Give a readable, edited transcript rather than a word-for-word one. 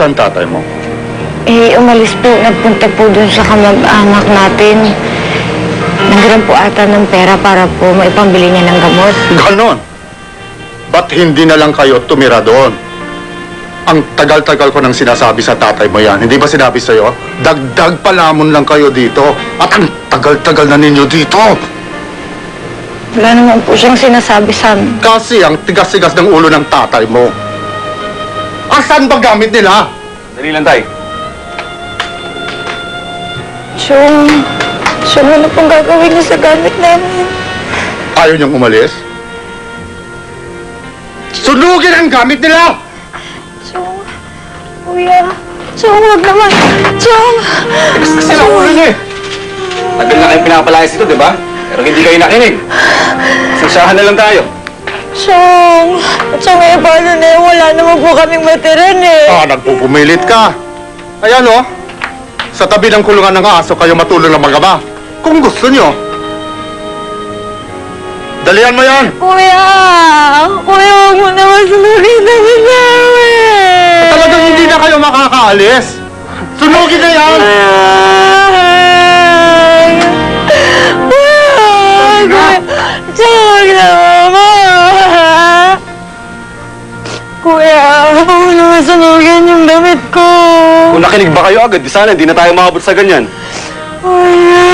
Saan tatay mo? Eh, umalis po. Nagpunta po dun sa kamag-anak natin. Nanghiram po ata ng pera para po maipambili niya ng gamot. Ganon. Ba't hindi na lang kayo tumira doon? Ang tagal-tagal ko nang sinasabi sa tatay mo yan. Hindi ba sinabi sa'yo? Dagdag palamon lang kayo dito. At ang tagal-tagal na ninyo dito. Wala naman po siyang sinasabi sa amin. Kasi ang tigas-tigas ng ulo ng tatay mo. Asan ba gamit nila? Dali lang, tay. Siyong, ano pong gagawin niya sa gamit namin? Ayaw niyong umalis? Sunugin ang gamit nila! Siyong, kuya. Siyong, huwag naman. Siyong! Kasi lang ulo niyo eh. Tagal na kayong pinapalayas ito, di ba? Pero hindi kayo nakinig. Sagsahan na lang tayo. Siyong, eh, paano na yun? Wala naman po kaming matiran eh. Nagpupumilit ka. Ayan o. Sa tabi ng kulungan ng aso kayo matulog ng mag-ama. Kung gusto nyo. Dalian mo yan! Kuya, huwag mo naman sunugin namin namin. Talagang hindi na kayo makakaalis. Sunugin na yan! Huwag na, mama. Kuya, huwag mo naman sunugin yung damit ko. Kung nakinig ba kayo agad, di sana hindi na tayo makabot sa ganyan. Kuya.